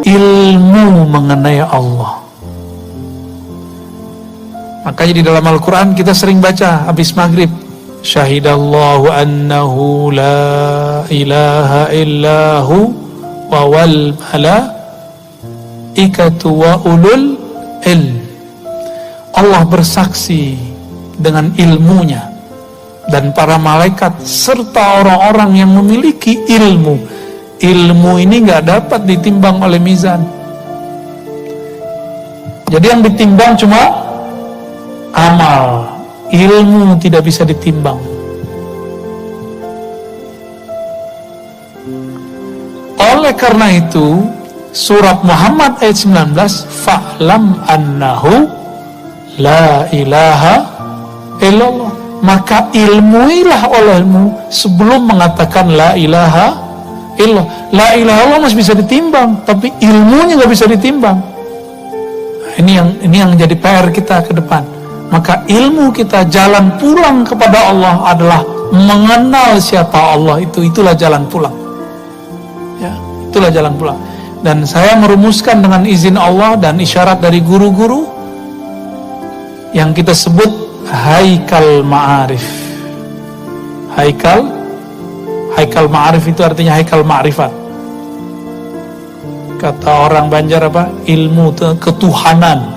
ilmu mengenai Allah. Makanya di dalam Al-Quran kita sering baca habis maghrib, syahidallahu annahu la ilaha illahu wa wal malaikatu wa ulul ilm. Allah bersaksi dengan ilmunya dan para malaikat serta orang-orang yang memiliki ilmu. Ilmu ini gak dapat ditimbang oleh mizan. Jadi yang ditimbang cuma amal, ilmu tidak bisa ditimbang. Oleh karena itu, surat Muhammad ayat 19, fa'lam annahu la ilaha illallah. Maka ilmuilah olehmu sebelum mengatakan la ilaha illallah. La ilaha illallah masih bisa ditimbang, tapi ilmunya gak bisa ditimbang. Ini yang jadi PR kita ke depan. Maka ilmu kita, jalan pulang kepada Allah adalah mengenal siapa Allah itu. Itulah jalan pulang. Ya, itulah jalan pulang. Dan saya merumuskan dengan izin Allah dan isyarat dari guru-guru yang kita sebut haikal ma'arif. Haikal ma'arif itu artinya haikal ma'rifat. Kata orang Banjar apa? Ilmu ketuhanan.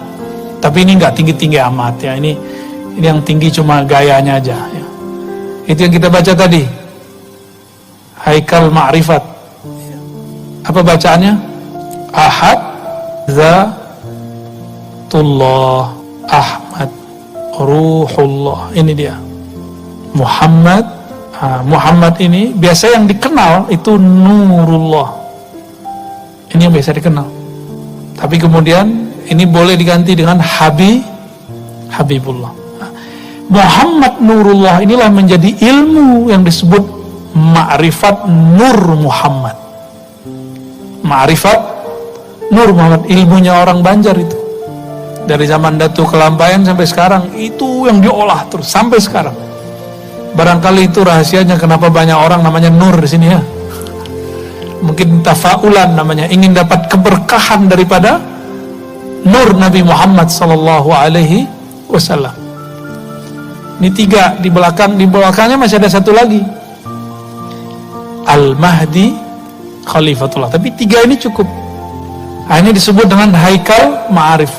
Tapi ini nggak tinggi-tinggi amat ya. Ini yang tinggi cuma gayanya aja ya. Itu yang kita baca tadi. Haikal ma'rifat. Apa bacaannya? Ahad, Zatullah, Ahmad, Ruhullah. Ini dia. Muhammad. Muhammad ini biasa yang dikenal itu Nurullah. Ini yang biasa dikenal. Tapi kemudian ini boleh diganti dengan Habibullah. Muhammad Nurullah inilah menjadi ilmu yang disebut ma'rifat Nur Muhammad. Ma'rifat Nur Muhammad, ilmunya orang Banjar itu. Dari zaman Datu Kelampayan sampai sekarang itu yang diolah terus sampai sekarang. Barangkali itu rahasianya kenapa banyak orang namanya Nur di sini ya. Mungkin tafaulan namanya, ingin dapat keberkahan daripada Nur Nabi Muhammad sallallahu alaihi wasallam. Ini 3 di belakangnya masih ada satu lagi. Al-Mahdi Khalifatullah. Tapi 3 ini cukup. Nah, ini disebut dengan haikal ma'arif.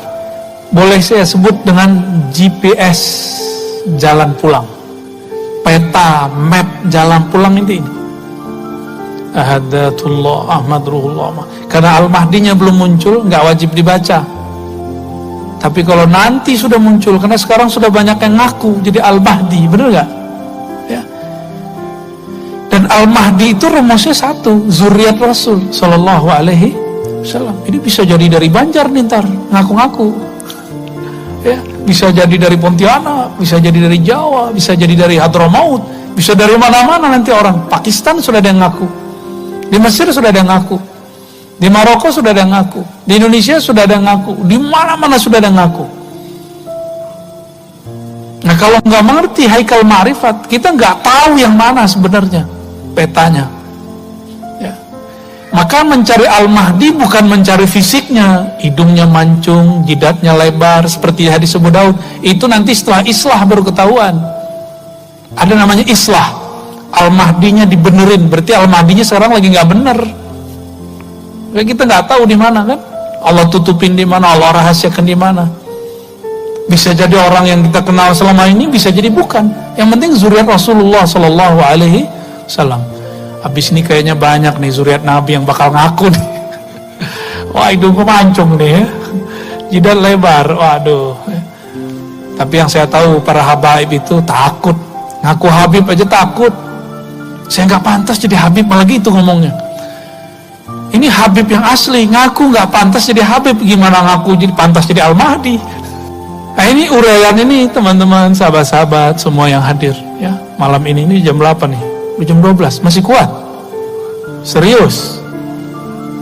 Boleh saya sebut dengan GPS jalan pulang. Peta, map jalan pulang ini. Ahadatullah Ahmad Ruhullah. Karena Al-Mahdinya belum muncul, nggak wajib dibaca. Tapi kalau nanti sudah muncul, karena sekarang sudah banyak yang ngaku jadi Al-Mahdi, bener gak? Ya. Dan Al-Mahdi itu rumusnya satu, zuriat Rasul Sallallahu Alaihi Wasallam. Ini bisa jadi dari Banjar nih ntar, ngaku-ngaku. Ya, bisa jadi dari Pontianak, bisa jadi dari Jawa, bisa jadi dari Hadramaut, bisa dari mana-mana nanti orang. Pakistan sudah ada yang ngaku, di Mesir sudah ada yang ngaku, di Maroko sudah ada yang ngaku, di Indonesia sudah ada yang ngaku, di mana-mana sudah ada yang ngaku. Nah kalau nggak mengerti haikal ma'rifat, kita nggak tahu yang mana sebenarnya petanya. Ya. Maka mencari Al-Mahdi bukan mencari fisiknya, hidungnya mancung, jidatnya lebar, seperti hadis Abu Daud. Itu nanti setelah islah baru ketahuan. Ada namanya islah. Al-Mahdinya dibenerin, berarti Al-Mahdinya sekarang lagi nggak bener. Kita nggak tahu di mana kan? Allah tutupin di mana, Allah rahasiakan di mana. Bisa jadi orang yang kita kenal selama ini, bisa jadi bukan. Yang penting zuriat Rasulullah Sallallahu Alaihi Wasallam. Habis ini kayaknya banyak nih zuriat Nabi yang bakal ngaku nih. Wah hidungku mancung nih, jidat lebar, waduh. Tapi yang saya tahu para habaib itu takut, ngaku Habib aja takut. Saya nggak pantas jadi Habib, malah gitu ngomongnya. Ini Habib yang asli, ngaku nggak pantas jadi Habib, gimana ngaku jadi pantas jadi Al-Mahdi? Nah ini uraian ini teman-teman, sahabat-sahabat semua yang hadir ya. Malam ini jam 8 nih, jam 12, masih kuat? Serius?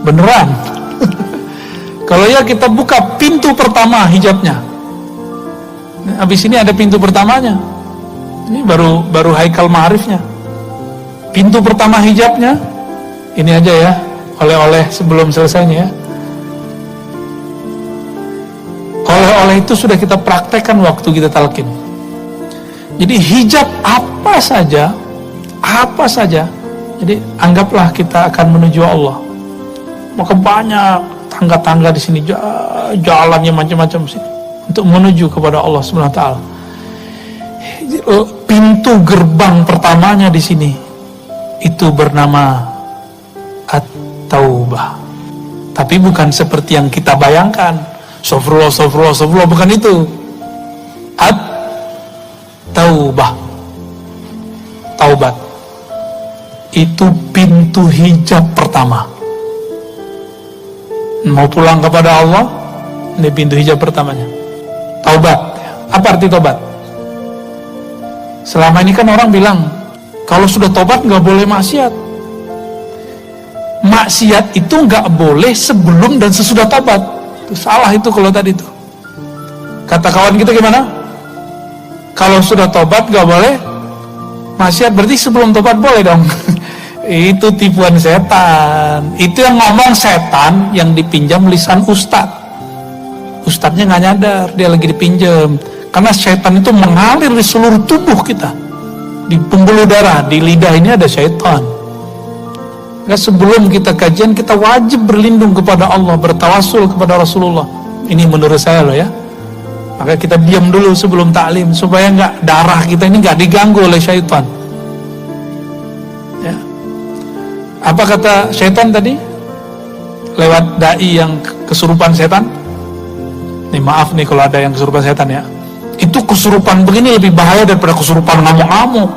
Beneran? Kalau ya kita buka pintu pertama hijabnya. Nah, habis ini ada pintu pertamanya. Ini baru haikal ma'arifnya. Pintu pertama hijabnya, ini aja ya. Oleh-oleh sebelum selesainya ya. oleh itu sudah kita praktekkan waktu kita talqin. Jadi hijab apa saja. Jadi anggaplah kita akan menuju Allah. Maka banyak tangga-tangga di sini, jalannya macam-macam sini untuk menuju kepada Allah Subhanahu wa taala. Pintu gerbang pertamanya di sini itu bernama At-Taubah. Tapi bukan seperti yang kita bayangkan. Astagfirullah, bukan itu. At-Taubah. Taubat. Itu pintu hijab pertama. Mau pulang kepada Allah, ini pintu hijab pertamanya. Taubat. Apa arti taubat? Selama ini kan orang bilang, kalau sudah taubat nggak boleh maksiat. Maksiat itu nggak boleh sebelum dan sesudah taubat. Itu salah itu kalau tadi itu. Kata kawan kita gimana? Kalau sudah taubat nggak boleh maksiat, berarti sebelum taubat boleh dong. Itu tipuan setan. Itu yang ngomong setan yang dipinjam lisan ustad. Ustadznya nggak nyadar dia lagi dipinjam. Karena setan itu mengalir di seluruh tubuh kita. Di pembuluh darah, di lidah ini ada setan. Maka sebelum kita kajian, kita wajib berlindung kepada Allah, bertawasul kepada Rasulullah. Ini menurut saya loh ya. Maka kita diam dulu sebelum taklim supaya nggak darah kita ini nggak diganggu oleh syaitan. Ya. Apa kata syaitan tadi? Lewat dai yang kesurupan setan. Nih maaf nih kalau ada yang kesurupan setan ya. Itu kesurupan begini lebih bahaya daripada kesurupan ngamuk-ngamuk.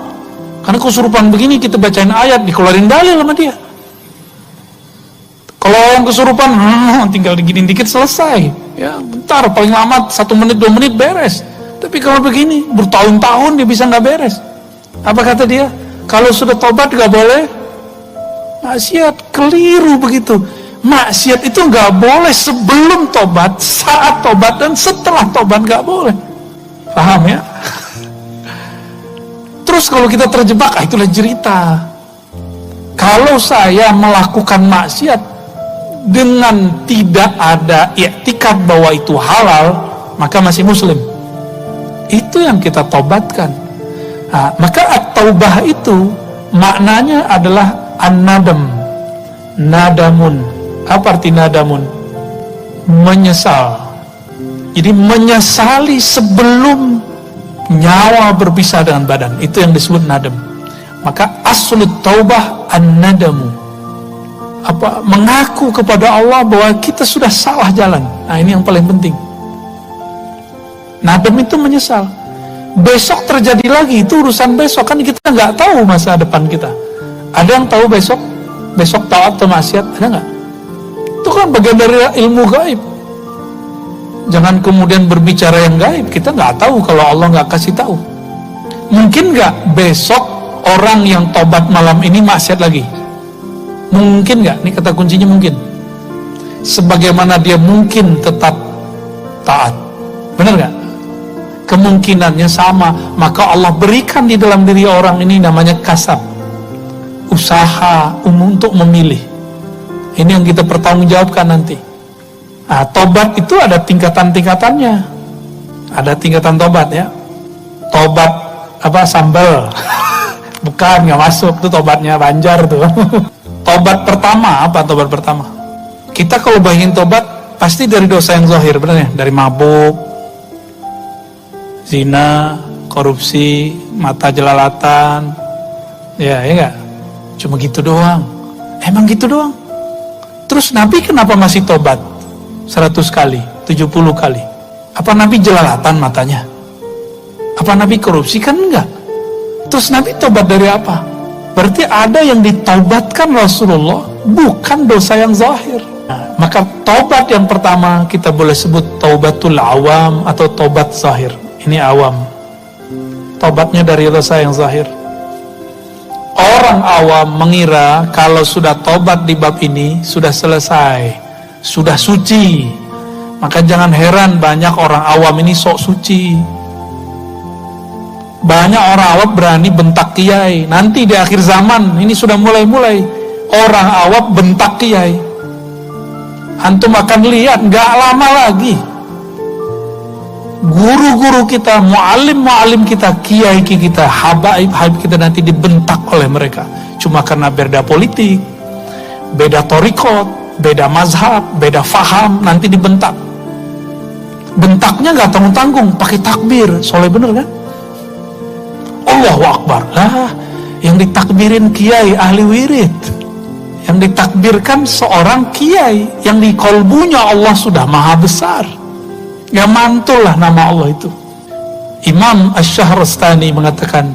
Karena kesurupan begini kita bacain ayat, dikeluarin dalil sama dia. Kalau yang kesurupan, tinggal diginin dikit selesai. Ya, bentar, paling lama 1 menit 2 menit beres. Tapi kalau begini, bertahun-tahun dia bisa nggak beres. Apa kata dia? Kalau sudah tobat nggak boleh maksiat. Keliru begitu. Maksiat itu nggak boleh sebelum tobat, saat tobat, dan setelah tobat nggak boleh. Paham ya? Terus kalau kita terjebak, itulah cerita. Kalau saya melakukan maksiat dengan tidak ada i'tikad bahwa itu halal, maka masih muslim. Itu yang kita tobatkan. Nah, maka at-taubah itu maknanya adalah an-nadam. Nadamun. Apa arti nadamun? Menyesal. Jadi menyesali sebelum nyawa berpisah dengan badan. Itu yang disebut nadam. Maka aslut taubah an-nadamu. Apa? Mengaku kepada Allah bahwa kita sudah salah jalan. Nah ini yang paling penting. Nadam itu menyesal. Besok terjadi lagi, itu urusan besok. Kan kita nggak tahu masa depan kita. Ada yang tahu besok taat atau maksiat? Ada nggak? Itu kan bagian dari ilmu gaib. Jangan kemudian berbicara yang gaib. Kita nggak tahu kalau Allah nggak kasih tahu. Mungkin nggak besok orang yang tobat malam ini maksiat lagi? Mungkin nggak? Ini kata kuncinya mungkin. Sebagaimana dia mungkin tetap taat. Benar nggak? Kemungkinannya sama. Maka Allah berikan di dalam diri orang ini namanya kasab. Usaha untuk memilih. Ini yang kita pertanggungjawabkan nanti. Nah, tobat itu ada tingkatan-tingkatannya. Ada tingkatan tobat ya. Tobat apa sambal? Bukan, nggak masuk tuh tobatnya Banjar tuh. Tobat pertama apa tobat pertama? Kita kalau bayangin tobat pasti dari dosa yang zahir, benar ya? Dari mabuk, zina, korupsi, mata jelalatan. Ya nggak? Cuma gitu doang. Emang gitu doang. Terus Nabi kenapa masih tobat? 100 kali, 70 kali. Apa Nabi jelalatan matanya? Apa Nabi korupsi? Kan enggak. Terus Nabi tobat dari apa? Berarti ada yang ditaubatkan Rasulullah, bukan dosa yang zahir. Nah, maka tobat yang pertama kita boleh sebut taubatul awam atau tobat zahir. Ini awam. Tobatnya dari dosa yang zahir. Orang awam mengira kalau sudah tobat di bab ini sudah selesai, sudah suci. Maka jangan heran banyak orang awam ini sok suci. Banyak orang awam berani bentak kiai. Nanti di akhir zaman ini sudah mulai-mulai orang awam bentak kiai. Antum akan lihat gak lama lagi guru-guru kita, muallim kita, kiai kita, habaib kita nanti dibentak oleh mereka. Cuma karena beda politik, beda torikot, beda mazhab, beda faham, nanti dibentak. Bentaknya gak tanggung-tanggung, pakai takbir. Soleh bener kan? Allahu Akbar. Lah, yang ditakbirin kiai ahli wirid, yang ditakbirkan seorang kiai yang di kolbunya Allah sudah maha besar. Ya mantul lah nama Allah itu. Imam Asy-Syahrastani mengatakan,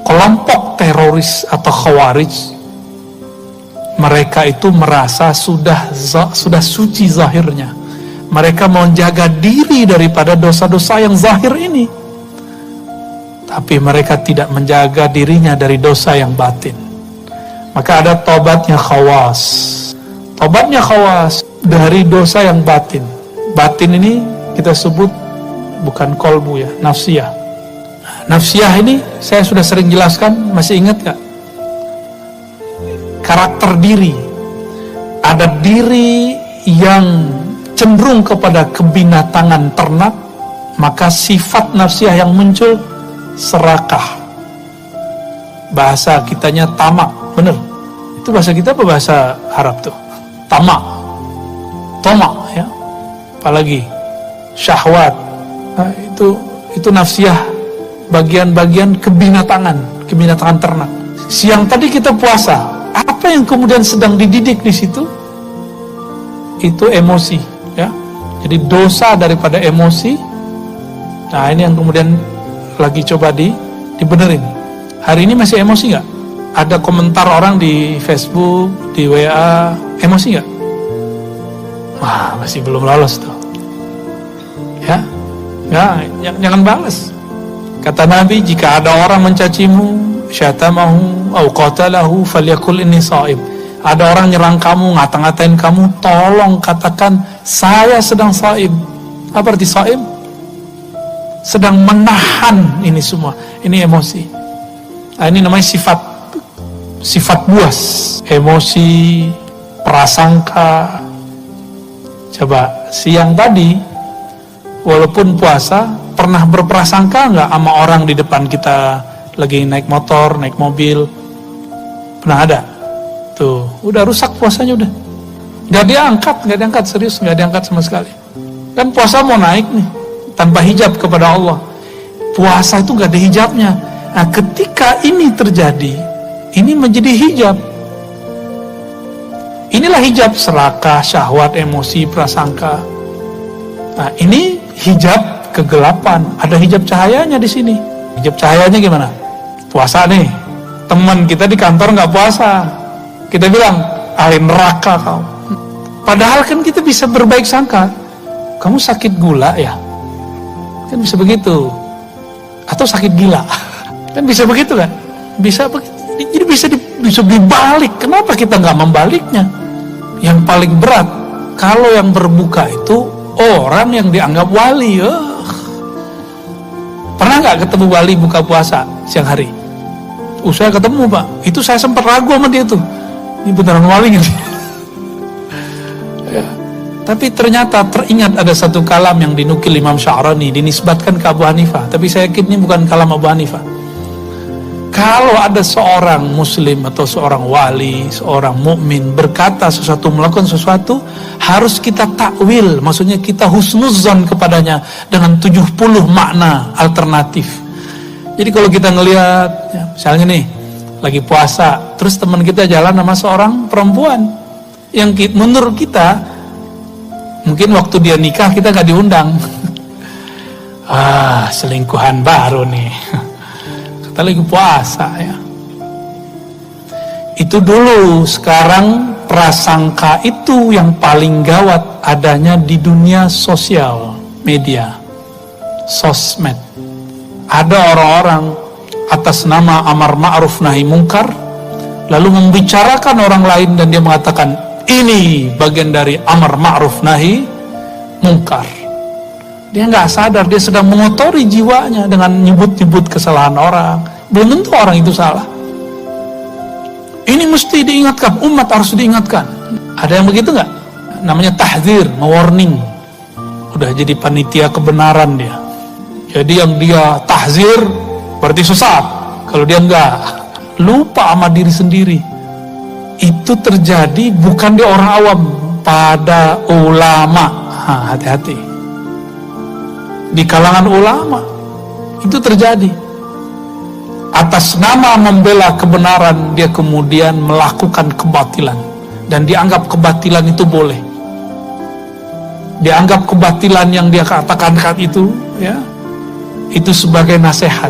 kelompok teroris atau khawarij, mereka itu merasa sudah suci zahirnya. Mereka mau jaga diri daripada dosa-dosa yang zahir ini, tapi mereka tidak menjaga dirinya dari dosa yang batin. Maka ada tobatnya khawas. Tobatnya khawas dari dosa yang batin. Batin ini kita sebut bukan kolbu ya, nafsiyah. Nafsiyah ini saya sudah sering jelaskan, masih ingat gak? Karakter diri. Ada diri yang cenderung kepada kebinatangan ternak, maka sifat nafsiyah yang muncul serakah. Bahasa kitanya tamak, bener? Itu bahasa kita apa bahasa Arab tuh? Tamak, tomak ya. Apalagi syahwat, nah, itu nafsiyah, bagian-bagian kebinatangan ternak. Siang tadi kita puasa, apa yang kemudian sedang dididik di situ? Itu emosi, ya. Jadi dosa daripada emosi. Nah ini yang kemudian lagi coba dibenerin. Hari ini masih emosi nggak? Ada komentar orang di Facebook, di WA, emosi nggak? Wah masih belum lolos tuh. Ya, jangan balas. Kata Nabi, jika ada orang mencacimu, syatamahu, au qatalahu, falyakul inni shaim. Ada orang nyerang kamu, ngata-ngatain kamu, tolong katakan saya sedang shaim. Apa arti shaim? Sedang menahan ini semua. Ini emosi. Nah, ini namanya sifat buas, emosi, prasangka. Coba siang tadi walaupun puasa, pernah berprasangka nggak sama orang di depan kita lagi naik motor, naik mobil? Pernah ada? Tuh, udah rusak puasanya udah. Nggak diangkat, serius nggak diangkat sama sekali. Kan puasa mau naik nih, tanpa hijab kepada Allah. Puasa itu nggak ada hijabnya. Nah, ketika ini terjadi, ini menjadi hijab. Inilah hijab serakah, syahwat, emosi, prasangka. Nah, ini hijab kegelapan. Ada hijab cahayanya di sini. Hijab cahayanya gimana? Puasa nih. Teman kita di kantor nggak puasa. Kita bilang, ahli neraka kau. Padahal kan kita bisa berbaik sangka. Kamu sakit gula ya? Kan bisa begitu. Atau sakit gila. Kan bisa begitu kan? Bisa begitu. Jadi bisa dibalik. Kenapa kita nggak membaliknya? Yang paling berat, kalau yang berbuka itu orang yang dianggap wali. Pernah nggak ketemu wali buka puasa siang hari? Saya ketemu Pak. Itu saya sempat ragu sama dia tuh. Ini beneran wali gitu. Ya. Tapi ternyata teringat ada satu kalam yang dinukil Imam Sya'rani, dinisbatkan ke Abu Hanifah. Tapi saya yakin ini bukan kalam Abu Hanifah. Kalau ada seorang muslim atau seorang wali, seorang mukmin berkata sesuatu, melakukan sesuatu, harus kita takwil, maksudnya kita husnuzon kepadanya dengan 70 makna alternatif. Jadi kalau kita ngelihat, ya, misalnya nih, lagi puasa, terus teman kita jalan sama seorang perempuan, yang menurut kita, mungkin waktu dia nikah kita gak diundang. Selingkuhan baru nih. Kita lagi puasa ya. Itu dulu. Sekarang prasangka itu yang paling gawat adanya di dunia sosial media, sosmed. Ada orang-orang atas nama amar ma'ruf nahi mungkar lalu membicarakan orang lain dan dia mengatakan ini bagian dari amar ma'ruf nahi mungkar. Dia nggak sadar dia sedang mengotori jiwanya dengan nyebut-nyebut kesalahan orang. Belum tentu orang itu salah. Ini mesti diingatkan, umat harus diingatkan. Ada yang begitu nggak? Namanya tahdzir, warning. Udah jadi panitia kebenaran dia. Jadi yang dia tahzir berarti sesat. Kalau dia enggak, lupa sama diri sendiri. Itu terjadi bukan di orang awam, pada ulama. Hati-hati. Di kalangan ulama itu terjadi. Atas nama membela kebenaran, dia kemudian melakukan kebatilan. Dan dianggap kebatilan itu boleh. Dianggap kebatilan yang dia katakan itu, ya, itu sebagai nasihat.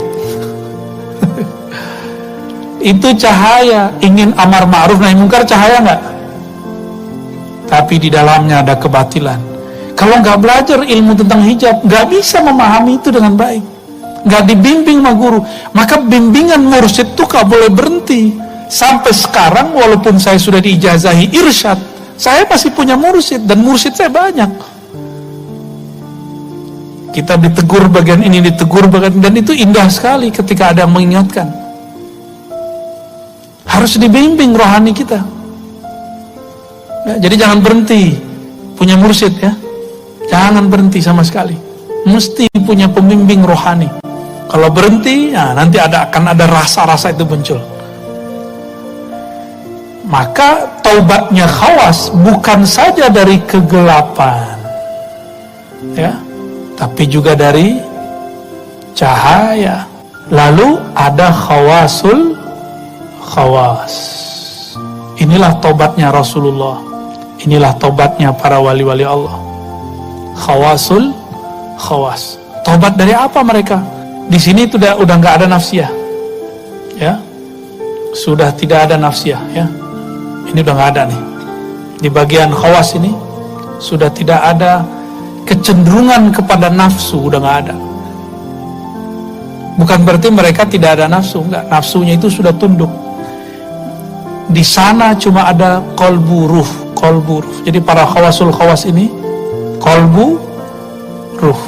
Itu cahaya. Ingin amar ma'ruf nahi mungkar, cahaya enggak? Tapi di dalamnya ada kebatilan. Kalau nggak belajar ilmu tentang hijab, nggak bisa memahami itu dengan baik. Nggak dibimbing sama guru. Maka bimbingan mursyid itu nggak boleh berhenti. Sampai sekarang walaupun saya sudah diijazahi irsyad, saya masih punya mursyid, dan mursyid saya banyak. Kita ditegur bagian ini, ditegur bagian, dan itu indah sekali ketika ada yang mengingatkan. Harus dibimbing rohani kita. Ya, jadi jangan berhenti punya mursyid, ya. Jangan berhenti sama sekali. Mesti punya pembimbing rohani. Kalau berhenti, ya, nanti akan ada rasa-rasa itu muncul. Maka taubatnya Khawas bukan saja dari kegelapan, ya, tapi juga dari cahaya. Lalu ada khawasul khawas. Inilah taubatnya Rasulullah. Inilah taubatnya para wali-wali Allah. Khawasul khawas. Taubat dari apa mereka? Di sini udah nggak ada nafsiyah, ya, sudah tidak ada nafsiyah, ya. Ini udah nggak ada nih. Di bagian khawas ini sudah tidak ada kecenderungan kepada nafsu, udah nggak ada. Bukan berarti mereka tidak ada nafsu, enggak. Nafsunya itu sudah tunduk. Di sana cuma ada qalbu ruh. Jadi para khawasul khawas ini qalbu, ruh,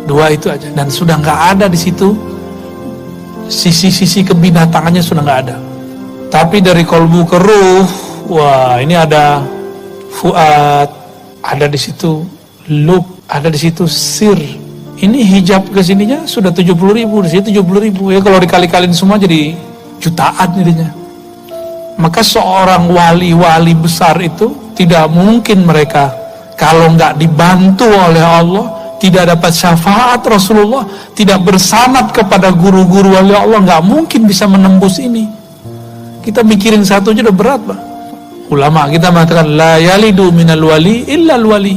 dua itu aja, dan sudah nggak ada di situ sisi-sisi kebinatangannya, sudah nggak ada. Tapi dari qalbu ke ruh, wah, ini ada fuad, ada di situ lub, ada di situ sir. Ini hijab ke sininya sudah 70.000, di sini 70.000, ya, kalau dikali-kalin semua jadi jutaan jadinya. Maka seorang wali-wali besar itu tidak mungkin mereka kalau nggak dibantu oleh Allah, tidak dapat syafaat Rasulullah, tidak bersanad kepada guru-guru wali Allah, nggak mungkin bisa menembus ini. Kita mikirin satu aja udah berat, Pak. Ulama kita mengatakan la yalidu minal wali illa al wali.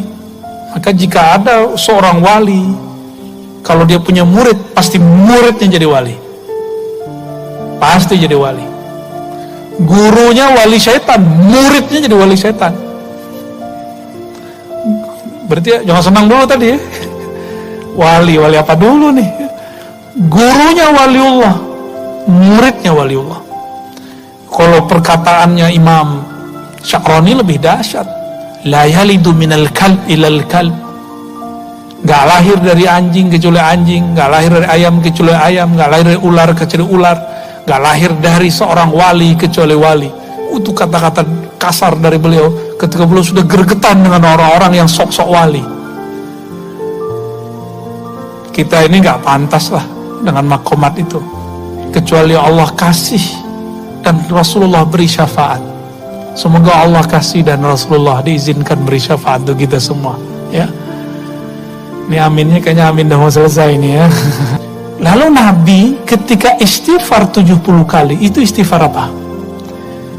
Maka jika ada seorang wali, kalau dia punya murid, pasti muridnya jadi wali. Pasti jadi wali. Gurunya wali syaitan, muridnya jadi wali syaitan. Berarti jangan senang dulu tadi, ya. Wali apa dulu nih? Gurunya waliullah, muridnya waliullah. Kalau perkataannya Imam Sya'rani lebih dahsyat. La yalidu minal kalb ilal kalb. Gak lahir dari anjing kecuali anjing, gak lahir dari ayam kecuali ayam, gak lahir dari ular kecuali ular, gak lahir dari seorang wali kecuali wali. Itu kata-kata kasar dari beliau ketika beliau sudah gergetan dengan orang-orang yang sok-sok wali. Kita ini gak pantas lah dengan makomat itu, kecuali Allah kasih dan Rasulullah beri syafaat. Semoga Allah kasih dan Rasulullah diizinkan beri syafaat untuk kita semua, ya. Ini aminnya kayaknya amin dah mau selesai ini, ya. Lalu Nabi ketika istighfar 70 kali, itu istighfar apa?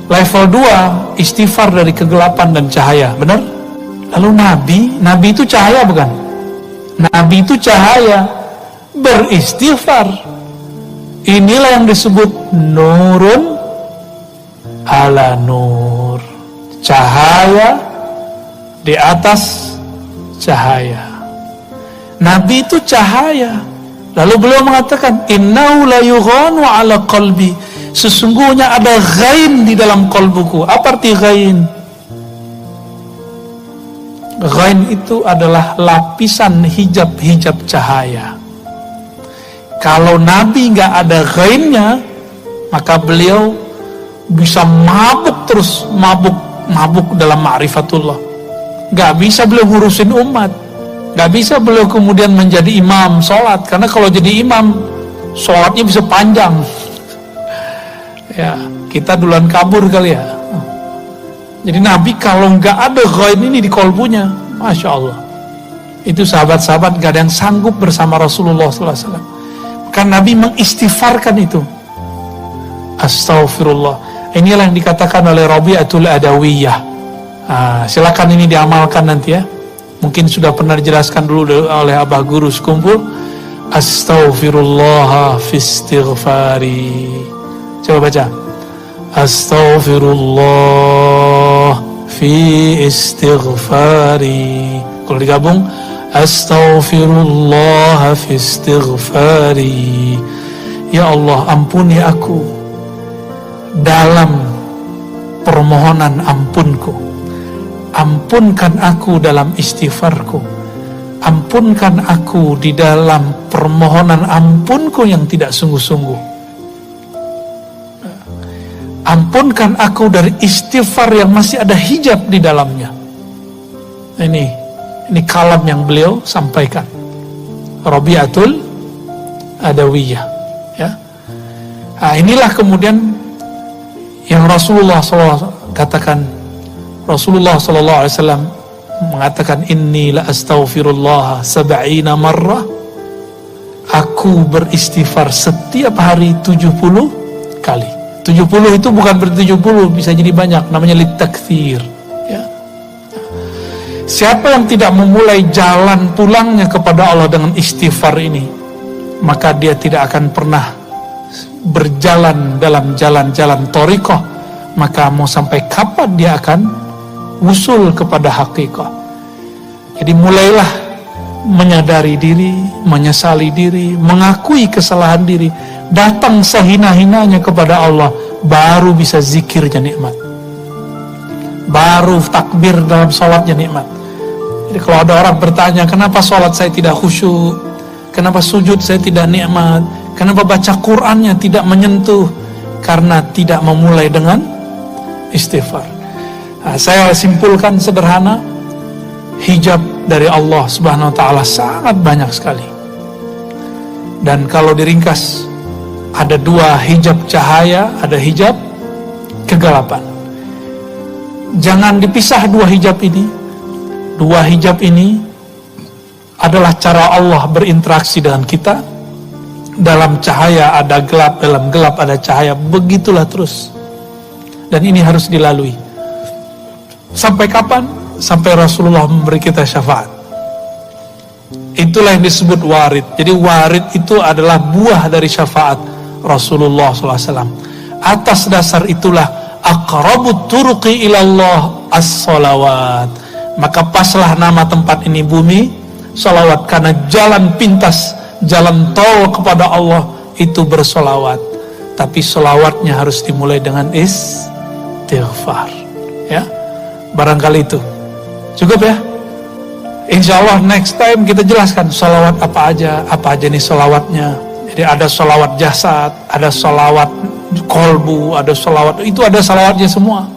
Level 2, istighfar dari kegelapan dan cahaya, benar? Lalu Nabi itu cahaya bukan? Nabi itu cahaya, beristighfar. Inilah yang disebut nurun ala nur, cahaya di atas cahaya. Nabi itu cahaya. Lalu beliau mengatakan, innahu la yughanu ala qalbi, sesungguhnya ada ghain di dalam qalbuku. Apa arti ghain? Ghain itu adalah lapisan hijab-hijab cahaya. Kalau Nabi nggak ada ghainnya, maka beliau bisa mabuk terus, mabuk dalam ma'rifatullah. Nggak bisa beliau ngurusin umat. Gak bisa beliau kemudian menjadi imam sholat, karena kalau jadi imam sholatnya bisa panjang. Ya, kita duluan kabur kali ya. Jadi Nabi kalau nggak ada ghaib ini di kolbunya, Masya Allah, itu sahabat-sahabat gak ada yang sanggup bersama Rasulullah SAW. Kan Nabi mengistighfarkan itu. Astaghfirullah. Inilah yang dikatakan oleh Rabi'atul Adawiyah. Silakan ini diamalkan nanti ya. Mungkin sudah pernah dijelaskan dulu oleh Abah Guru sekumpul. Astaghfirullah fi istighfari. Coba baca. Astaghfirullah fi istighfari. Kalau digabung, astaghfirullah fi istighfari. Ya Allah, ampuni aku dalam permohonan ampunku. Ampunkan aku dalam istighfarku. Ampunkan aku di dalam permohonan ampunku yang tidak sungguh-sungguh. Ampunkan aku dari istighfar yang masih ada hijab di dalamnya. Ini kalam yang beliau sampaikan. Rabi'atul Adawiyah. Ya. Inilah kemudian yang Rasulullah SAW katakan. Rasulullah SAW mengatakan, inni la astaghfirullah 70 marrah. Aku beristighfar setiap hari 70 kali. 70 itu bukan ber-70, bisa jadi banyak, namanya litakthir. Ya. Siapa yang tidak memulai jalan pulangnya kepada Allah dengan istighfar ini, maka dia tidak akan pernah berjalan dalam jalan-jalan thariqah. Maka mau sampai kapan dia akan usul kepada hakikat. Jadi mulailah menyadari diri, menyesali diri, mengakui kesalahan diri, datang sehina-hinanya kepada Allah, baru bisa zikirnya nikmat, baru takbir dalam sholatnya nikmat. Jadi kalau ada orang bertanya, kenapa sholat saya tidak khusyuk, kenapa sujud saya tidak nikmat, kenapa baca Qur'annya tidak menyentuh, karena tidak memulai dengan istighfar. Saya simpulkan sederhana, hijab dari Allah Subhanahu wa ta'ala sangat banyak sekali. Dan kalau diringkas, ada dua hijab cahaya, ada hijab kegelapan. Jangan dipisah dua hijab ini. Dua hijab ini adalah cara Allah berinteraksi dengan kita. Dalam cahaya ada gelap, dalam gelap ada cahaya. Begitulah terus. Dan ini harus dilalui. Sampai kapan? Sampai Rasulullah memberi kita syafaat. Itulah yang disebut warid. Jadi warid itu adalah buah dari syafaat Rasulullah SAW. Atas dasar itulah aqrabut turuqi ilallah as-salawat. Maka paslah nama tempat ini bumi salawat, karena jalan pintas, jalan tol kepada Allah itu bersolawat. Tapi solawatnya harus dimulai dengan istighfar. Ya, barangkali itu cukup ya. Insya Allah next time kita jelaskan solawat apa aja nih solawatnya. Jadi ada solawat jasad, ada solawat kolbu, ada solawat, itu ada solawatnya semua.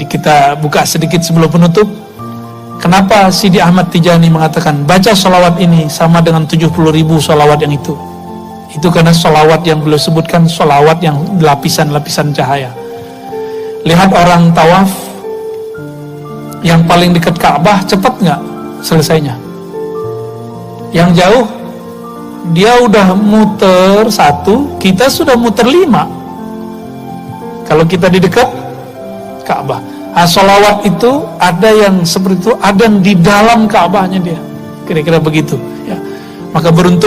Kita buka sedikit sebelum penutup. Kenapa Sidi Ahmad Tijani mengatakan baca solawat ini sama dengan 70.000 solawat yang itu? Itu karena solawat yang beliau sebutkan solawat yang lapisan-lapisan cahaya. Lihat orang tawaf yang paling dekat Ka'bah, cepat nggak selesainya? Yang jauh dia udah muter 1, kita sudah muter 5. Kalau kita di dekat Ka'bah. Sholawat itu ada yang seperti itu, ada yang di dalam Ka'bahnya dia. Kira-kira begitu. Ya. Maka beruntung